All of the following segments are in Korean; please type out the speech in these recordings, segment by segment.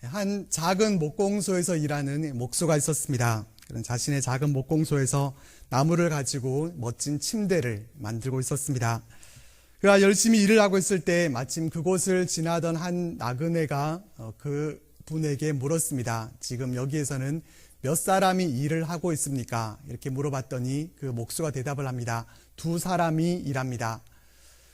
한 작은 목공소에서 일하는 목수가 있었습니다. 그는 자신의 작은 목공소에서 나무를 가지고 멋진 침대를 만들고 있었습니다. 그가 열심히 일을 하고 있을 때 마침 그곳을 지나던 한 나그네가 그 분에게 물었습니다. 지금 여기에서는 몇 사람이 일을 하고 있습니까? 이렇게 물어봤더니 그 목수가 대답을 합니다. 2사람이 일합니다.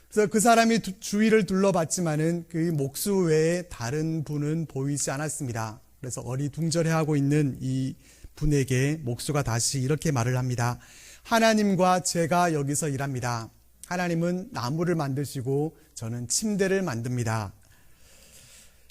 그래서 그 사람이 주위를 둘러봤지만은 그 목수 외에 다른 분은 보이지 않았습니다. 그래서 어리둥절해하고 있는 이 분에게 목수가 다시 이렇게 말을 합니다. 하나님과 제가 여기서 일합니다. 하나님은 나무를 만드시고 저는 침대를 만듭니다.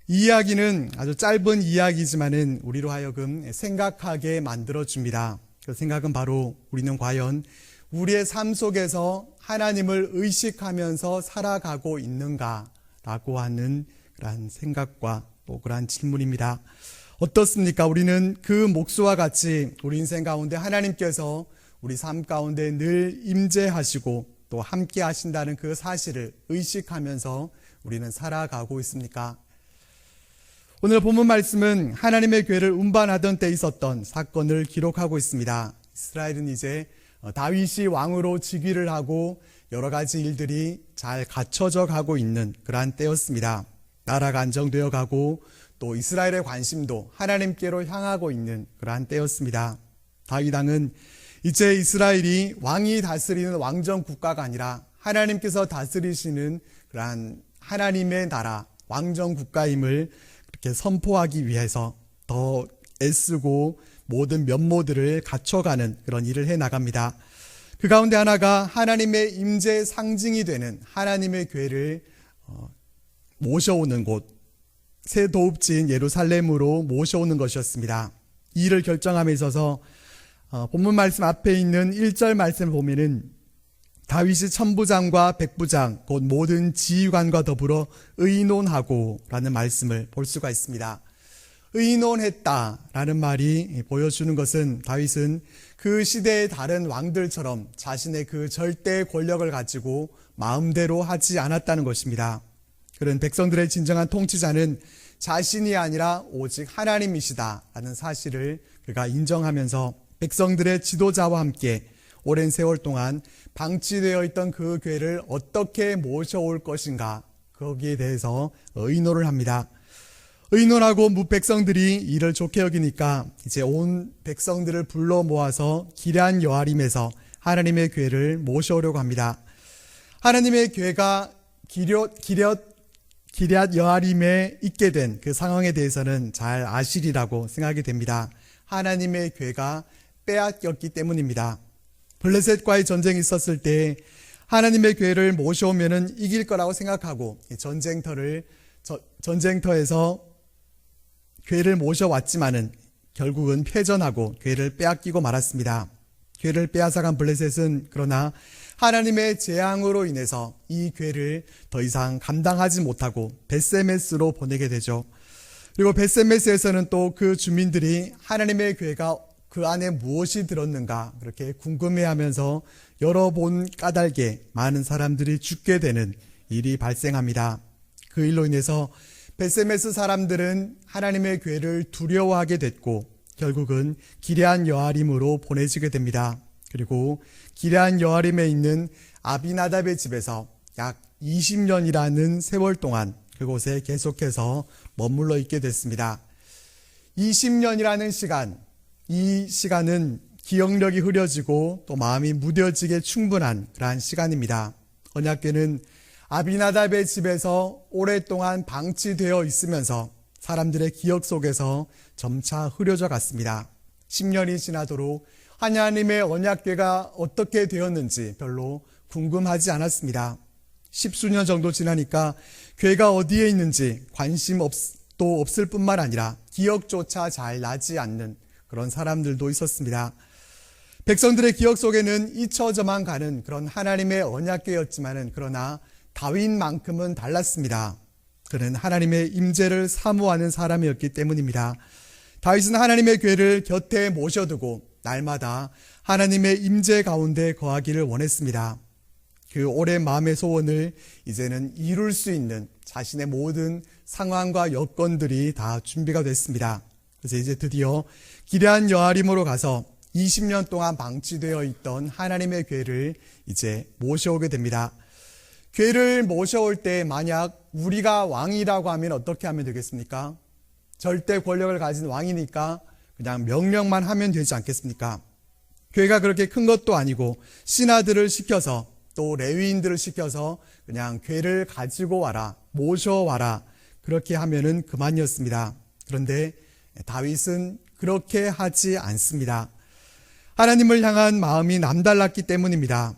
이 이야기는 아주 짧은 이야기지만은 우리로 하여금 생각하게 만들어줍니다. 그 생각은 바로 우리는 과연 우리의 삶 속에서 하나님을 의식하면서 살아가고 있는가라고 하는 그러한 생각과 또 그러한 질문입니다. 어떻습니까? 우리는 그 목수와 같이 우리 인생 가운데 하나님께서 우리 삶 가운데 늘 임재하시고 또 함께 하신다는 그 사실을 의식하면서 우리는 살아가고 있습니까? 오늘 본문 말씀은 하나님의 교회를 운반하던 때 있었던 사건을 기록하고 있습니다. 이스라엘은 이제 다윗이 왕으로 즉위를 하고 여러 가지 일들이 잘 갖춰져 가고 있는 그러한 때였습니다. 나라가 안정되어 가고 또 이스라엘의 관심도 하나님께로 향하고 있는 그러한 때였습니다. 다윗 왕은 이제 이스라엘이 왕이 다스리는 왕정 국가가 아니라 하나님께서 다스리시는 그러한 하나님의 나라 왕정 국가임을 그렇게 선포하기 위해서 더 애쓰고 모든 면모들을 갖춰가는 그런 일을 해나갑니다. 그 가운데 하나가 하나님의 임재 상징이 되는 하나님의 교회를 모셔오는 곳, 새 도읍지인 예루살렘으로 모셔오는 것이었습니다. 이 일을 결정함에 있어서 본문 말씀 앞에 있는 1절 말씀을 보면은 다윗이 천부장과 백부장 곧 모든 지휘관과 더불어 의논하고 라는 말씀을 볼 수가 있습니다. 의논했다라는 말이 보여주는 것은 다윗은 그 시대의 다른 왕들처럼 자신의 그 절대 권력을 가지고 마음대로 하지 않았다는 것입니다. 그런 백성들의 진정한 통치자는 자신이 아니라 오직 하나님이시다라는 사실을 그가 인정하면서 백성들의 지도자와 함께 오랜 세월 동안 방치되어 있던 그 교회를 어떻게 모셔올 것인가 거기에 대해서 의논을 합니다. 의논하고 백성들이 이를 좋게 여기니까 이제 온 백성들을 불러 모아서 기럇 여아림에서 하나님의 교회를 모셔오려고 합니다. 하나님의 교회가 기럇 여아림에 있게 된 그 상황에 대해서는 잘 아시리라고 생각이 됩니다. 하나님의 교회가 빼앗겼기 때문입니다. 블레셋과의 전쟁이 있었을 때 하나님의 교회를 모셔오면은 이길 거라고 생각하고 전쟁터에서 교회를 모셔왔지만은 결국은 패전하고 교회를 빼앗기고 말았습니다. 교회를 빼앗아간 블레셋은 그러나 하나님의 재앙으로 인해서 이 교회를 더 이상 감당하지 못하고 벳세메스로 보내게 되죠. 그리고 벳세메스에서는 또 그 주민들이 하나님의 교회가 그 안에 무엇이 들었는가 그렇게 궁금해하면서 여러 번 까닭에 많은 사람들이 죽게 되는 일이 발생합니다. 그 일로 인해서 벳세메스 사람들은 하나님의 교회를 두려워하게 됐고 결국은 기럇 여아림으로 보내지게 됩니다. 그리고 기럇 여아림에 있는 아비나답의 집에서 약 20년이라는 세월 동안 그곳에 계속해서 머물러 있게 됐습니다. 20년이라는 시간, 이 시간은 기억력이 흐려지고 또 마음이 무뎌지게 충분한 그러한 시간입니다. 언약궤는 아비나답의 집에서 오랫동안 방치되어 있으면서 사람들의 기억 속에서 점차 흐려져 갔습니다. 10년이 지나도록 하나님의 언약궤가 어떻게 되었는지 별로 궁금하지 않았습니다. 10수년 정도 지나니까 교회가 어디에 있는지 관심도 없을 뿐만 아니라 기억조차 잘 나지 않는 그런 사람들도 있었습니다. 백성들의 기억 속에는 잊혀져만 가는 그런 하나님의 언약궤였지만은 그러나 다윗만큼은 달랐습니다. 그는 하나님의 임재를 사모하는 사람이었기 때문입니다. 다윗은 하나님의 교회를 곁에 모셔두고 날마다 하나님의 임재 가운데 거하기를 원했습니다. 그 오랜 마음의 소원을 이제는 이룰 수 있는 자신의 모든 상황과 여건들이 다 준비가 됐습니다. 그래서 이제 드디어 기럇 여아림으로 가서 20년 동안 방치되어 있던 하나님의 궤를 이제 모셔오게 됩니다. 궤를 모셔올 때 만약 우리가 왕이라고 하면 어떻게 하면 되겠습니까? 절대 권력을 가진 왕이니까 그냥 명령만 하면 되지 않겠습니까? 궤가 그렇게 큰 것도 아니고 신하들을 시켜서 또 레위인들을 시켜서 그냥 궤를 가지고 와라, 모셔와라, 그렇게 하면은 그만이었습니다. 그런데 다윗은 그렇게 하지 않습니다. 하나님을 향한 마음이 남달랐기 때문입니다.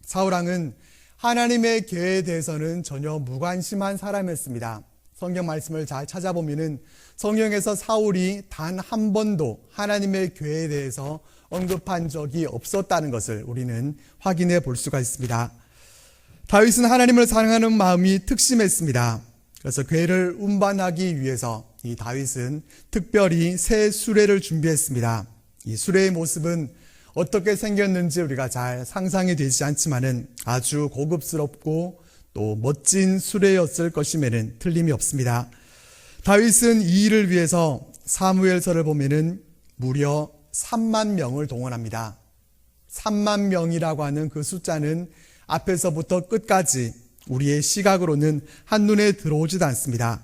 사울왕은 하나님의 궤에 대해서는 전혀 무관심한 사람이었습니다. 성경 말씀을 잘 찾아보면은 성경에서 사울이 단 한 번도 하나님의 궤에 대해서 언급한 적이 없었다는 것을 우리는 확인해 볼 수가 있습니다. 다윗은 하나님을 사랑하는 마음이 특심했습니다. 그래서 궤를 운반하기 위해서 이 다윗은 특별히 새 수레를 준비했습니다. 이 수레의 모습은 어떻게 생겼는지 우리가 잘 상상이 되지 않지만은 아주 고급스럽고 또 멋진 수레였을 것임에는 틀림이 없습니다. 다윗은 이 일을 위해서 사무엘서를 보면은 무려 3만 명을 동원합니다. 3만 명이라고 하는 그 숫자는 앞에서부터 끝까지 우리의 시각으로는 한눈에 들어오지도 않습니다.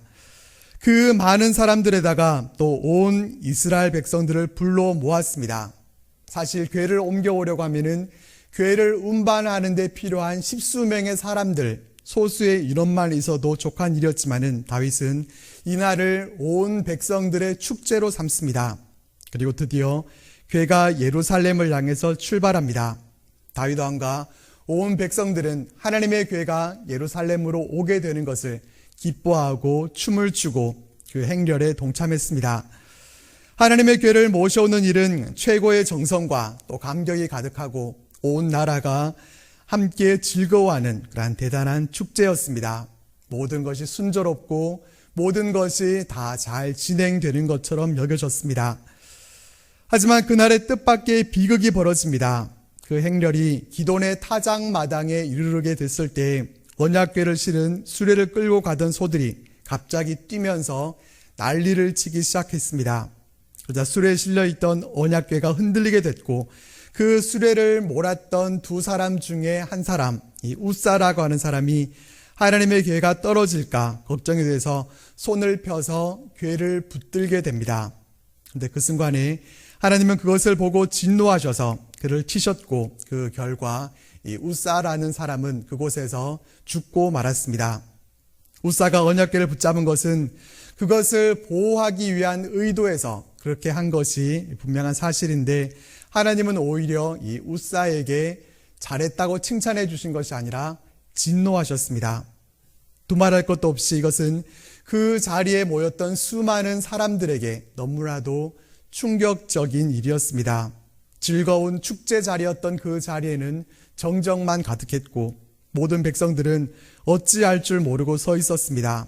그 많은 사람들에다가 또 온 이스라엘 백성들을 불러 모았습니다. 사실 궤를 옮겨오려고 하면은 궤를 운반하는 데 필요한 십수명의 사람들, 소수의 인원만 있어도 족한 일이었지만은 다윗은 이날을 온 백성들의 축제로 삼습니다. 그리고 드디어 궤가 예루살렘을 향해서 출발합니다. 다윗 왕과 온 백성들은 하나님의 궤가 예루살렘으로 오게 되는 것을 기뻐하고 춤을 추고 그 행렬에 동참했습니다. 하나님의 궤를 모셔오는 일은 최고의 정성과 또 감격이 가득하고 온 나라가 함께 즐거워하는 그러한 대단한 축제였습니다. 모든 것이 순조롭고 모든 것이 다 잘 진행되는 것처럼 여겨졌습니다. 하지만 그날의 뜻밖의 비극이 벌어집니다. 그 행렬이 기돈의 타작마당에 이르르게 됐을 때 언약궤를 실은 수레를 끌고 가던 소들이 갑자기 뛰면서 난리를 치기 시작했습니다. 그러자 수레에 실려있던 언약궤가 흔들리게 됐고 그 수레를 몰았던 두 사람 중에 한 사람, 이 우사라고 하는 사람이 하나님의 궤가 떨어질까 걱정이 돼서 손을 펴서 궤를 붙들게 됩니다. 그런데 그 순간에 하나님은 그것을 보고 진노하셔서 그를 치셨고 그 결과 이 우사라는 사람은 그곳에서 죽고 말았습니다. 우사가 언약궤를 붙잡은 것은 그것을 보호하기 위한 의도에서 그렇게 한 것이 분명한 사실인데 하나님은 오히려 이 우사에게 잘했다고 칭찬해 주신 것이 아니라 진노하셨습니다. 두말할 것도 없이 이것은 그 자리에 모였던 수많은 사람들에게 너무나도 충격적인 일이었습니다. 즐거운 축제 자리였던 그 자리에는 정적만 가득했고 모든 백성들은 어찌할 줄 모르고 서 있었습니다.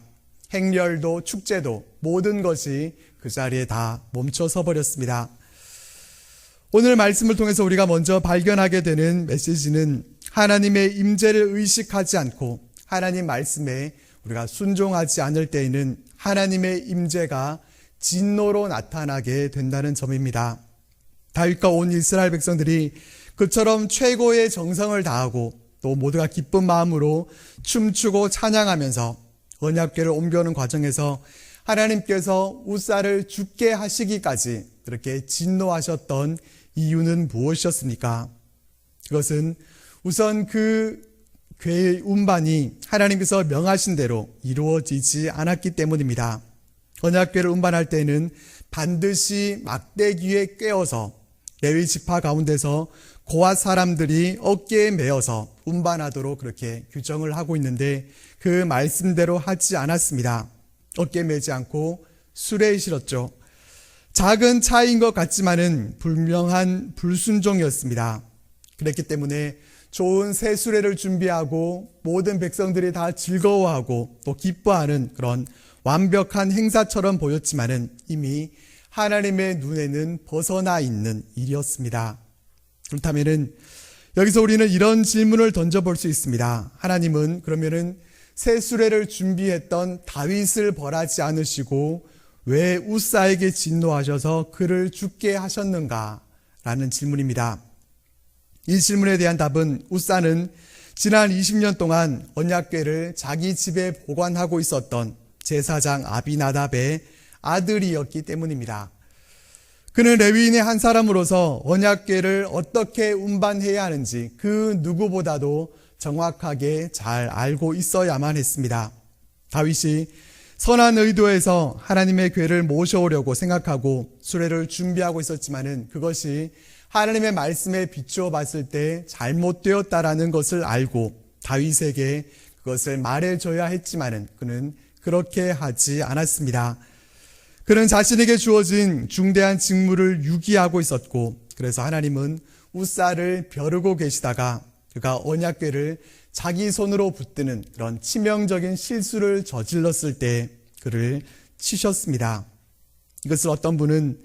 행렬도 축제도 모든 것이 그 자리에 다 멈춰서 버렸습니다. 오늘 말씀을 통해서 우리가 먼저 발견하게 되는 메시지는 하나님의 임재를 의식하지 않고 하나님 말씀에 우리가 순종하지 않을 때에는 하나님의 임재가 진노로 나타나게 된다는 점입니다. 다윗과 온 이스라엘 백성들이 그처럼 최고의 정성을 다하고 또 모두가 기쁜 마음으로 춤추고 찬양하면서 언약궤를 옮겨오는 과정에서 하나님께서 우사를 죽게 하시기까지 그렇게 진노하셨던 이유는 무엇이었습니까? 그것은 우선 그 궤의 운반이 하나님께서 명하신 대로 이루어지지 않았기 때문입니다. 언약궤를 운반할 때는 반드시 막대기에 꿰어서 레위 지파 가운데서 고앗 사람들이 어깨에 메어서 운반하도록 그렇게 규정을 하고 있는데 그 말씀대로 하지 않았습니다. 어깨에 메지 않고 수레에 실었죠. 작은 차이인 것 같지만은 분명한 불순종이었습니다. 그랬기 때문에 좋은 새 수레를 준비하고 모든 백성들이 다 즐거워하고 또 기뻐하는 그런 완벽한 행사처럼 보였지만은 이미 하나님의 눈에는 벗어나 있는 일이었습니다. 그렇다면은 여기서 우리는 이런 질문을 던져볼 수 있습니다. 하나님은 그러면은 새 수레를 준비했던 다윗을 벌하지 않으시고 왜 우사에게 진노하셔서 그를 죽게 하셨는가? 라는 질문입니다. 이 질문에 대한 답은 우사는 지난 20년 동안 언약궤를 자기 집에 보관하고 있었던 제사장 아비나답의 아들이었기 때문입니다. 그는 레위인의 한 사람으로서 언약궤를 어떻게 운반해야 하는지 그 누구보다도 정확하게 잘 알고 있어야만 했습니다. 다윗이 선한 의도에서 하나님의 궤를 모셔오려고 생각하고 수레를 준비하고 있었지만은 그것이 하나님의 말씀에 비추어 봤을 때 잘못되었다라는 것을 알고 다윗에게 그것을 말해줘야 했지만은 그는 그렇게 하지 않았습니다. 그는 자신에게 주어진 중대한 직무를 유기하고 있었고 그래서 하나님은 우사를 벼르고 계시다가 그가 언약궤를 자기 손으로 붙드는 그런 치명적인 실수를 저질렀을 때 그를 치셨습니다. 이것을 어떤 분은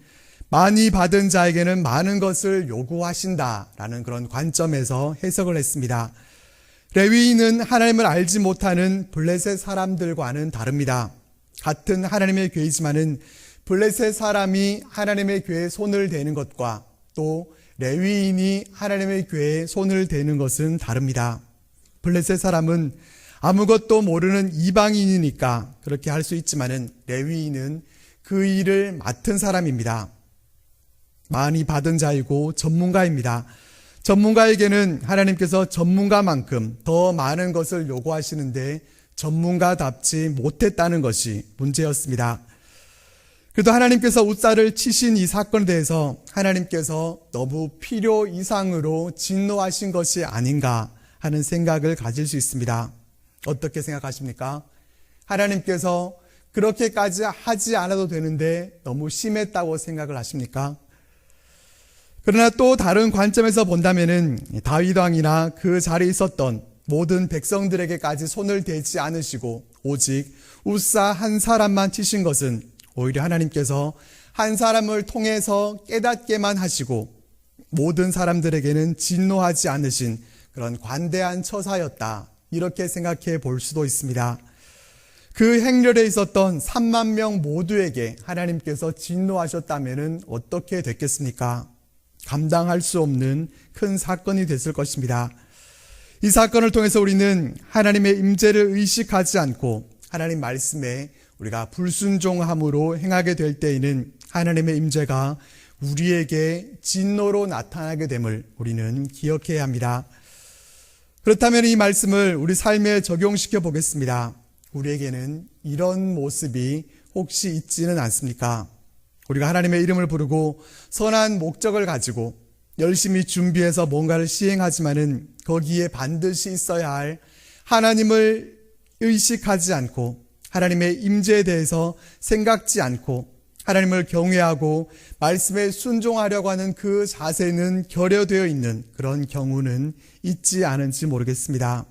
많이 받은 자에게는 많은 것을 요구하신다라는 그런 관점에서 해석을 했습니다. 레위인은 하나님을 알지 못하는 블레셋 사람들과는 다릅니다. 같은 하나님의 궤이지만은 블레셋 사람이 하나님의 궤에 손을 대는 것과 또 레위인이 하나님의 궤에 손을 대는 것은 다릅니다. 블레셋 사람은 아무것도 모르는 이방인이니까 그렇게 할 수 있지만은 레위인은 그 일을 맡은 사람입니다. 많이 받은 자이고 전문가입니다. 전문가에게는 하나님께서 전문가만큼 더 많은 것을 요구하시는데 전문가답지 못했다는 것이 문제였습니다. 그래도 하나님께서 우사를 치신 이 사건에 대해서 하나님께서 너무 필요 이상으로 진노하신 것이 아닌가 하는 생각을 가질 수 있습니다. 어떻게 생각하십니까? 하나님께서 그렇게까지 하지 않아도 되는데 너무 심했다고 생각을 하십니까? 그러나 또 다른 관점에서 본다면은 다윗 왕이나 그 자리에 있었던 모든 백성들에게까지 손을 대지 않으시고 오직 우사 한 사람만 치신 것은 오히려 하나님께서 한 사람을 통해서 깨닫게만 하시고 모든 사람들에게는 진노하지 않으신 그런 관대한 처사였다. 이렇게 생각해 볼 수도 있습니다. 그 행렬에 있었던 3만 명 모두에게 하나님께서 진노하셨다면 어떻게 됐겠습니까? 감당할 수 없는 큰 사건이 됐을 것입니다. 이 사건을 통해서 우리는 하나님의 임재를 의식하지 않고 하나님 말씀에 우리가 불순종함으로 행하게 될 때에는 하나님의 임재가 우리에게 진노로 나타나게 됨을 우리는 기억해야 합니다. 그렇다면 이 말씀을 우리 삶에 적용시켜 보겠습니다. 우리에게는 이런 모습이 혹시 있지는 않습니까? 우리가 하나님의 이름을 부르고 선한 목적을 가지고 열심히 준비해서 뭔가를 시행하지만은 거기에 반드시 있어야 할 하나님을 의식하지 않고 하나님의 임재에 대해서 생각지 않고 하나님을 경외하고 말씀에 순종하려고 하는 그 자세는 결여되어 있는 그런 경우는 있지 않은지 모르겠습니다.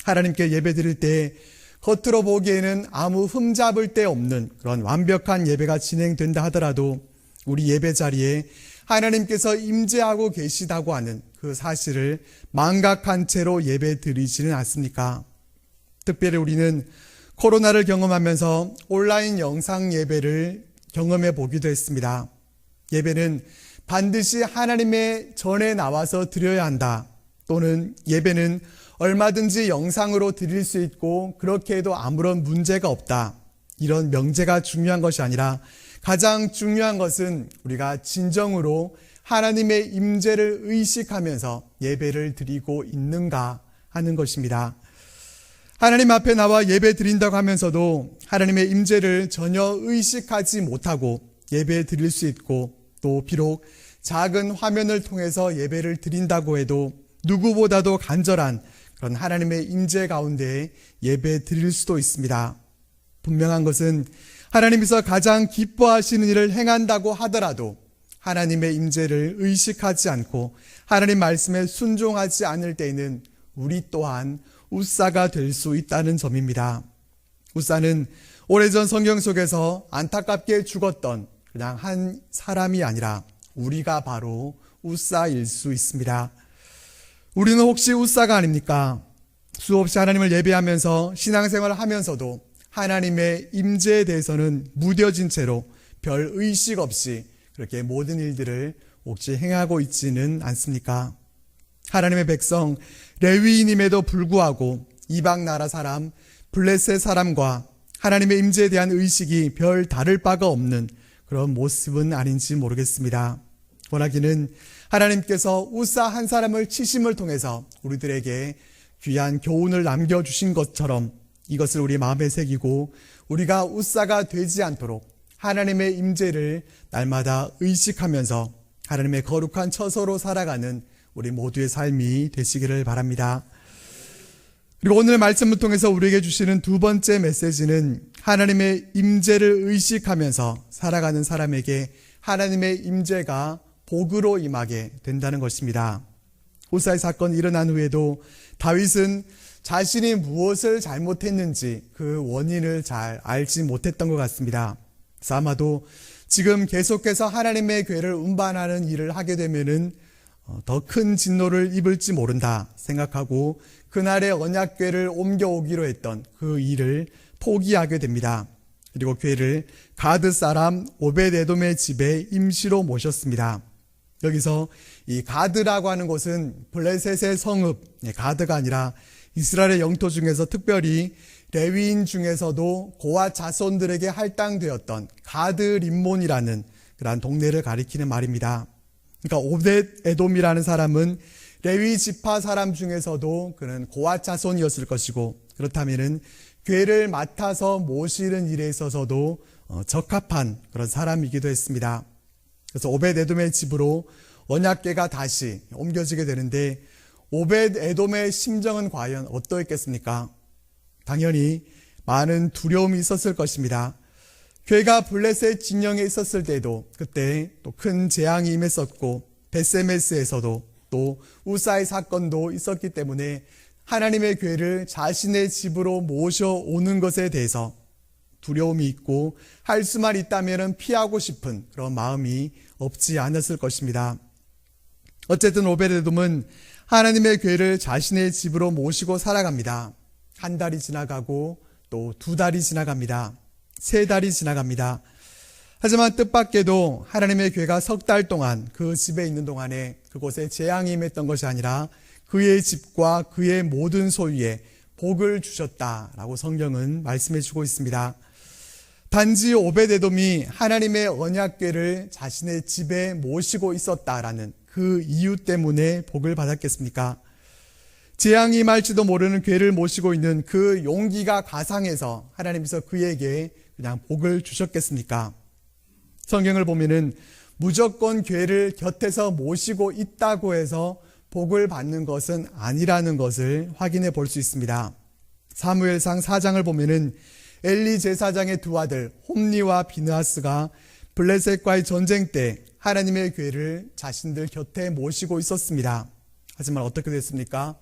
하나님께 예배드릴 때 겉으로 보기에는 아무 흠잡을 데 없는 그런 완벽한 예배가 진행된다 하더라도 우리 예배 자리에 하나님께서 임재하고 계시다고 하는 그 사실을 망각한 채로 예배 드리지는 않습니까? 특별히 우리는 코로나를 경험하면서 온라인 영상 예배를 경험해 보기도 했습니다. 예배는 반드시 하나님의 전에 나와서 드려야 한다. 또는 예배는 얼마든지 영상으로 드릴 수 있고 그렇게 해도 아무런 문제가 없다. 이런 명제가 중요한 것이 아니라 가장 중요한 것은 우리가 진정으로 하나님의 임재를 의식하면서 예배를 드리고 있는가 하는 것입니다. 하나님 앞에 나와 예배 드린다고 하면서도 하나님의 임재를 전혀 의식하지 못하고 예배 드릴 수 있고 또 비록 작은 화면을 통해서 예배를 드린다고 해도 누구보다도 간절한 그런 하나님의 임재 가운데 예배 드릴 수도 있습니다. 분명한 것은 하나님께서 가장 기뻐하시는 일을 행한다고 하더라도 하나님의 임재를 의식하지 않고 하나님 말씀에 순종하지 않을 때에는 우리 또한 우사가 될 수 있다는 점입니다. 우사는 오래전 성경 속에서 안타깝게 죽었던 그냥 한 사람이 아니라 우리가 바로 우사일 수 있습니다. 우리는 혹시 우사가 아닙니까? 수없이 하나님을 예배하면서 신앙생활을 하면서도 하나님의 임재에 대해서는 무뎌진 채로 별 의식 없이 그렇게 모든 일들을 옥시 행하고 있지는 않습니까? 하나님의 백성 레위인임에도 불구하고 이방 나라 사람 블레셋 사람과 하나님의 임재에 대한 의식이 별 다를 바가 없는 그런 모습은 아닌지 모르겠습니다. 원하기는 하나님께서 우사 한 사람을 치심을 통해서 우리들에게 귀한 교훈을 남겨주신 것처럼 이것을 우리 마음에 새기고 우리가 우사가 되지 않도록 하나님의 임재를 날마다 의식하면서 하나님의 거룩한 처소로 살아가는 우리 모두의 삶이 되시기를 바랍니다. 그리고 오늘 말씀을 통해서 우리에게 주시는 두 번째 메시지는 하나님의 임재를 의식하면서 살아가는 사람에게 하나님의 임재가 복으로 임하게 된다는 것입니다. 우사의 사건이 일어난 후에도 다윗은 자신이 무엇을 잘못했는지 그 원인을 잘 알지 못했던 것 같습니다. 그래서 아마도 지금 계속해서 하나님의 궤를 운반하는 일을 하게 되면은 더 큰 진노를 입을지 모른다 생각하고 그날의 언약궤를 옮겨오기로 했던 그 일을 포기하게 됩니다. 그리고 궤를 가드 사람 오벳에돔의 집에 임시로 모셨습니다. 여기서 이 가드라고 하는 곳은 블레셋의 성읍, 가드가 아니라 이스라엘의 영토 중에서 특별히 레위인 중에서도 고아 자손들에게 할당되었던 가드 림몬이라는 그러한 동네를 가리키는 말입니다. 그러니까 오벳에돔이라는 사람은 레위 지파 사람 중에서도 그는 고아 자손이었을 것이고 그렇다면은 궤를 맡아서 모시는 일에 있어서도 적합한 그런 사람이기도 했습니다. 그래서 오벳에돔의 집으로 언약궤가 다시 옮겨지게 되는데 오벳에돔의 심정은 과연 어떠했겠습니까? 당연히 많은 두려움이 있었을 것입니다. 궤가 블레셋 진영에 있었을 때도 그때 또 큰 재앙이 임했었고 베세메스에서도 또 우사의 사건도 있었기 때문에 하나님의 궤를 자신의 집으로 모셔오는 것에 대해서 두려움이 있고 할 수만 있다면 피하고 싶은 그런 마음이 없지 않았을 것입니다. 어쨌든 오벳에돔은 하나님의 궤를 자신의 집으로 모시고 살아갑니다. 한 달이 지나가고 또 두 달이 지나갑니다. 세 달이 지나갑니다. 하지만 뜻밖에도 하나님의 궤가 석 달 동안 그 집에 있는 동안에 그곳에 재앙이 임했던 것이 아니라 그의 집과 그의 모든 소유에 복을 주셨다라고 성경은 말씀해 주고 있습니다. 단지 오벳에돔이 하나님의 언약궤를 자신의 집에 모시고 있었다라는 그 이유 때문에 복을 받았겠습니까? 재앙이 임할지도 모르는 궤를 모시고 있는 그 용기가 가상해서 하나님께서 그에게 그냥 복을 주셨겠습니까? 성경을 보면은 무조건 궤를 곁에서 모시고 있다고 해서 복을 받는 것은 아니라는 것을 확인해 볼 수 있습니다. 사무엘상 4장을 보면은 엘리 제사장의 두 아들 홈니와 비느하스가 블레셋과의 전쟁 때 하나님의 궤를 자신들 곁에 모시고 있었습니다. 하지만 어떻게 됐습니까?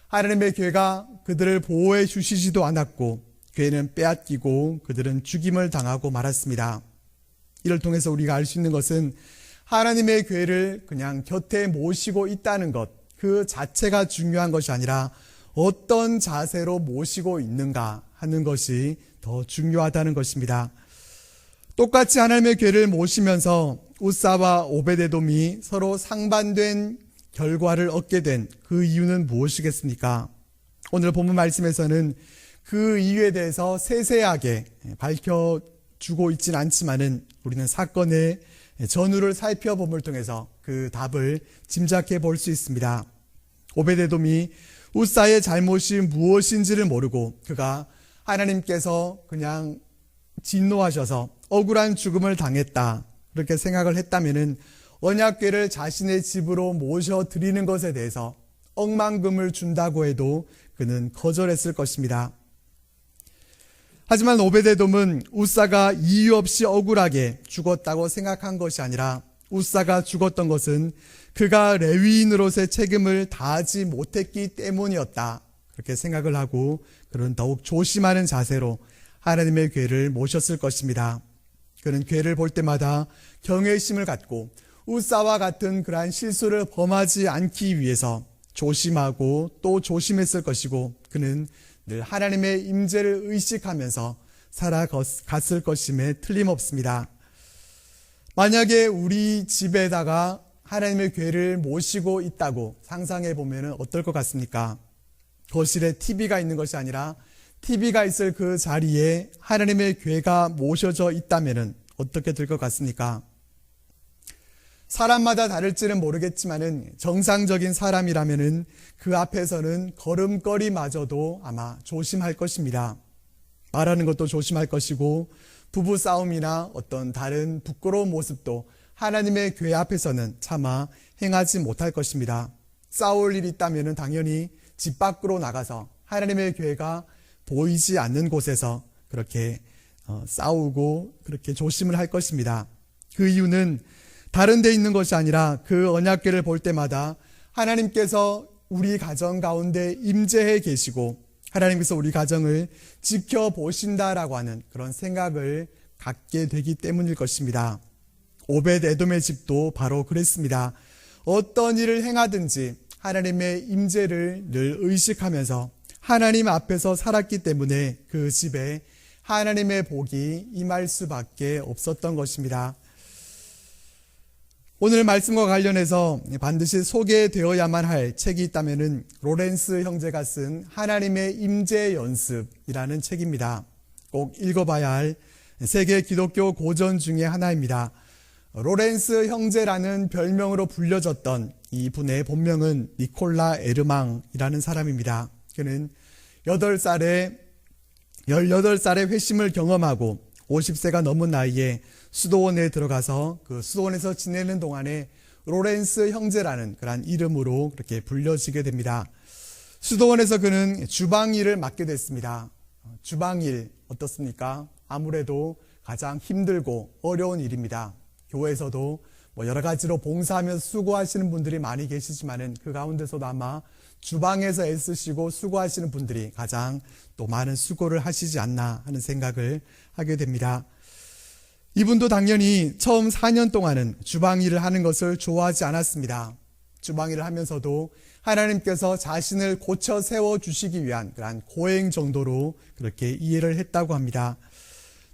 하나님의 궤가 그들을 보호해 주시지도 않았고 궤는 빼앗기고 그들은 죽임을 당하고 말았습니다. 이를 통해서 우리가 알 수 있는 것은 하나님의 궤를 그냥 곁에 모시고 있다는 것, 그 자체가 중요한 것이 아니라 어떤 자세로 모시고 있는가 하는 것이 더 중요하다는 것입니다. 똑같이 하나님의 궤를 모시면서 우사와 오벳에돔이 서로 상반된 결과를 얻게 된 그 이유는 무엇이겠습니까? 오늘 본문 말씀에서는 그 이유에 대해서 세세하게 밝혀주고 있지는 않지만은 우리는 사건의 전후를 살펴봄을 통해서 그 답을 짐작해 볼 수 있습니다. 오벳에돔이 우사의 잘못이 무엇인지를 모르고 그가 하나님께서 그냥 진노하셔서 억울한 죽음을 당했다 그렇게 생각을 했다면은 언약궤를 자신의 집으로 모셔드리는 것에 대해서 억만금을 준다고 해도 그는 거절했을 것입니다. 하지만 오벳에돔은 우사가 이유 없이 억울하게 죽었다고 생각한 것이 아니라 우사가 죽었던 것은 그가 레위인으로서의 책임을 다하지 못했기 때문이었다 그렇게 생각을 하고 그는 더욱 조심하는 자세로 하나님의 궤를 모셨을 것입니다. 그는 궤를 볼 때마다 경외심을 갖고 우사와 같은 그러한 실수를 범하지 않기 위해서 조심하고 또 조심했을 것이고 그는 늘 하나님의 임재를 의식하면서 살아갔을 것임에 틀림없습니다. 만약에 우리 집에다가 하나님의 궤를 모시고 있다고 상상해 보면 어떨 것 같습니까? 거실에 TV가 있는 것이 아니라 TV가 있을 그 자리에 하나님의 궤가 모셔져 있다면 어떻게 될 것 같습니까? 사람마다 다를지는 모르겠지만은 정상적인 사람이라면은 그 앞에서는 걸음걸이마저도 아마 조심할 것입니다. 말하는 것도 조심할 것이고 부부 싸움이나 어떤 다른 부끄러운 모습도 하나님의 궤 앞에서는 차마 행하지 못할 것입니다. 싸울 일이 있다면은 당연히 집 밖으로 나가서 하나님의 궤가 보이지 않는 곳에서 그렇게 싸우고 그렇게 조심을 할 것입니다. 그 이유는 다른 데 있는 것이 아니라 그 언약궤를 볼 때마다 하나님께서 우리 가정 가운데 임재해 계시고 하나님께서 우리 가정을 지켜보신다라고 하는 그런 생각을 갖게 되기 때문일 것입니다. 오벳 에돔의 집도 바로 그랬습니다. 어떤 일을 행하든지 하나님의 임재를 늘 의식하면서 하나님 앞에서 살았기 때문에 그 집에 하나님의 복이 임할 수밖에 없었던 것입니다. 오늘 말씀과 관련해서 반드시 소개되어야만 할 책이 있다면 로렌스 형제가 쓴 하나님의 임재 연습이라는 책입니다. 꼭 읽어봐야 할 세계 기독교 고전 중에 하나입니다. 로렌스 형제라는 별명으로 불려졌던 이분의 본명은 니콜라 에르망이라는 사람입니다. 그는 18살에 회심을 경험하고 50세가 넘은 나이에 수도원에 들어가서 그 수도원에서 지내는 동안에 로렌스 형제라는 그런 이름으로 그렇게 불려지게 됩니다. 수도원에서 그는 주방일을 맡게 됐습니다. 주방일 어떻습니까? 아무래도 가장 힘들고 어려운 일입니다. 교회에서도 여러 가지로 봉사하면서 수고하시는 분들이 많이 계시지만은 그 가운데서도 아마 주방에서 애쓰시고 수고하시는 분들이 가장 또 많은 수고를 하시지 않나 하는 생각을 하게 됩니다. 이분도 당연히 처음 4년 동안은 주방 일을 하는 것을 좋아하지 않았습니다. 주방 일을 하면서도 하나님께서 자신을 고쳐 세워주시기 위한 그런 고행 정도로 그렇게 이해를 했다고 합니다.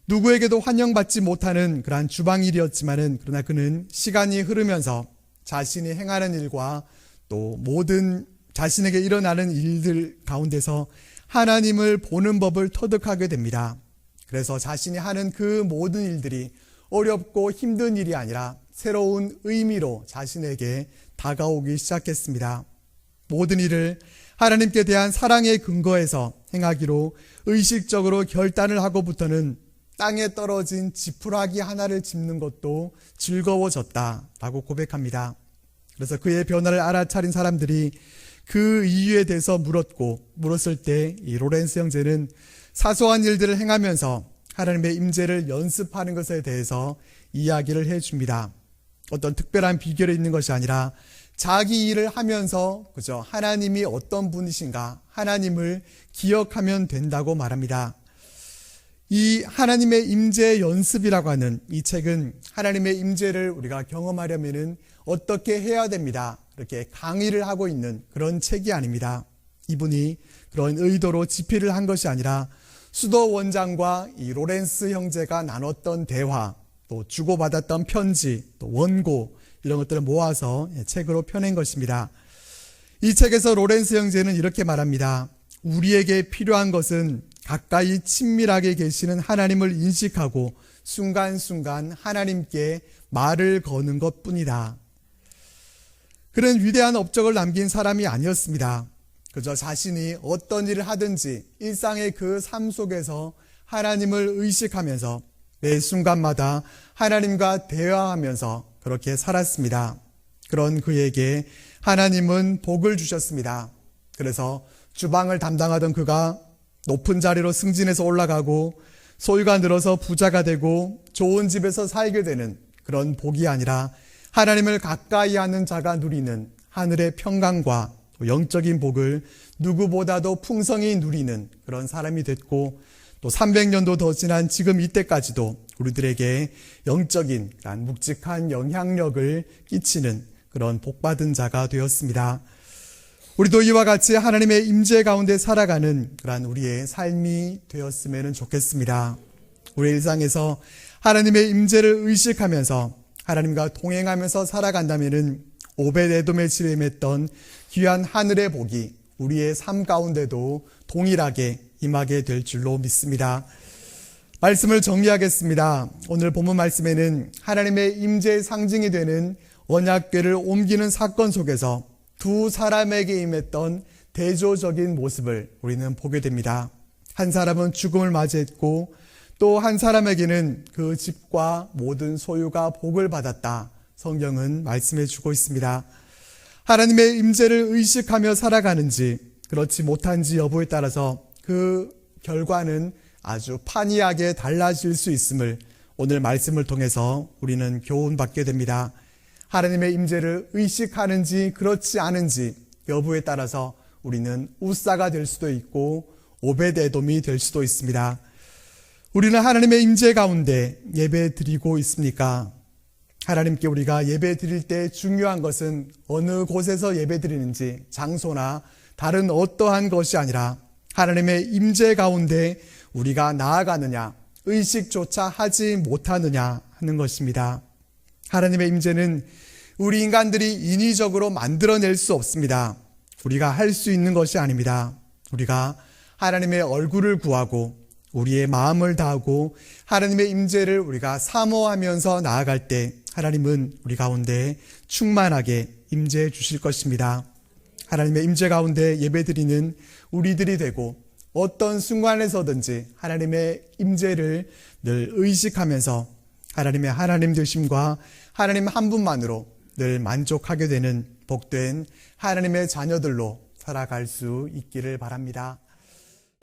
누구에게도 환영받지 못하는 그러한 주방 일이었지만은 그러나 그는 시간이 흐르면서 자신이 행하는 일과 또 모든 자신에게 일어나는 일들 가운데서 하나님을 보는 법을 터득하게 됩니다. 그래서 자신이 하는 그 모든 일들이 어렵고 힘든 일이 아니라 새로운 의미로 자신에게 다가오기 시작했습니다. 모든 일을 하나님께 대한 사랑의 근거에서 행하기로 의식적으로 결단을 하고부터는 땅에 떨어진 지푸라기 하나를 짚는 것도 즐거워졌다라고 고백합니다. 그래서 그의 변화를 알아차린 사람들이 그 이유에 대해서 물었을 때 이 로렌스 형제는 사소한 일들을 행하면서 하나님의 임재를 연습하는 것에 대해서 이야기를 해줍니다. 어떤 특별한 비결이 있는 것이 아니라 자기 일을 하면서 그죠? 하나님이 어떤 분이신가 하나님을 기억하면 된다고 말합니다. 이 하나님의 임재 연습이라고 하는 이 책은 하나님의 임재를 우리가 경험하려면 어떻게 해야 됩니다. 이렇게 강의를 하고 있는 그런 책이 아닙니다. 이분이 그런 의도로 집필을 한 것이 아니라 수도 원장과 이 로렌스 형제가 나눴던 대화, 또 주고받았던 편지, 또 원고 이런 것들을 모아서 책으로 펴낸 것입니다. 이 책에서 로렌스 형제는 이렇게 말합니다. 우리에게 필요한 것은 가까이 친밀하게 계시는 하나님을 인식하고 순간순간 하나님께 말을 거는 것뿐이다. 그는 위대한 업적을 남긴 사람이 아니었습니다. 그저 자신이 어떤 일을 하든지 일상의 그 삶 속에서 하나님을 의식하면서 매 순간마다 하나님과 대화하면서 그렇게 살았습니다. 그런 그에게 하나님은 복을 주셨습니다. 그래서 주방을 담당하던 그가 높은 자리로 승진해서 올라가고 소유가 늘어서 부자가 되고 좋은 집에서 살게 되는 그런 복이 아니라 하나님을 가까이 하는 자가 누리는 하늘의 평강과 영적인 복을 누구보다도 풍성히 누리는 그런 사람이 됐고 또 300년도 더 지난 지금 이때까지도 우리들에게 영적인 묵직한 영향력을 끼치는 그런 복받은 자가 되었습니다. 우리도 이와 같이 하나님의 임재 가운데 살아가는 그러한 우리의 삶이 되었으면 좋겠습니다. 우리 일상에서 하나님의 임재를 의식하면서 하나님과 동행하면서 살아간다면 오벳에돔의 집에 임했던 귀한 하늘의 복이 우리의 삶 가운데도 동일하게 임하게 될 줄로 믿습니다. 말씀을 정리하겠습니다. 오늘 본문 말씀에는 하나님의 임재의 상징이 되는 언약궤를 옮기는 사건 속에서 두 사람에게 임했던 대조적인 모습을 우리는 보게 됩니다. 한 사람은 죽음을 맞이했고 또 한 사람에게는 그 집과 모든 소유가 복을 받았다. 성경은 말씀해 주고 있습니다. 하나님의 임재를 의식하며 살아가는지 그렇지 못한지 여부에 따라서 그 결과는 아주 판이하게 달라질 수 있음을 오늘 말씀을 통해서 우리는 교훈받게 됩니다. 하나님의 임재를 의식하는지 그렇지 않은지 여부에 따라서 우리는 우사가 될 수도 있고 오벳에돔이 될 수도 있습니다. 우리는 하나님의 임재 가운데 예배 드리고 있습니까? 하나님께 우리가 예배 드릴 때 중요한 것은 어느 곳에서 예배 드리는지 장소나 다른 어떠한 것이 아니라 하나님의 임재 가운데 우리가 나아가느냐, 의식조차 하지 못하느냐 하는 것입니다. 하나님의 임재는 우리 인간들이 인위적으로 만들어낼 수 없습니다. 우리가 할 수 있는 것이 아닙니다. 우리가 하나님의 얼굴을 구하고 우리의 마음을 다하고 하나님의 임재를 우리가 사모하면서 나아갈 때 하나님은 우리 가운데 충만하게 임재해 주실 것입니다. 하나님의 임재 가운데 예배드리는 우리들이 되고 어떤 순간에서든지 하나님의 임재를 늘 의식하면서 하나님의 하나님 되심과 하나님 한 분만으로 늘 만족하게 되는 복된 하나님의 자녀들로 살아갈 수 있기를 바랍니다.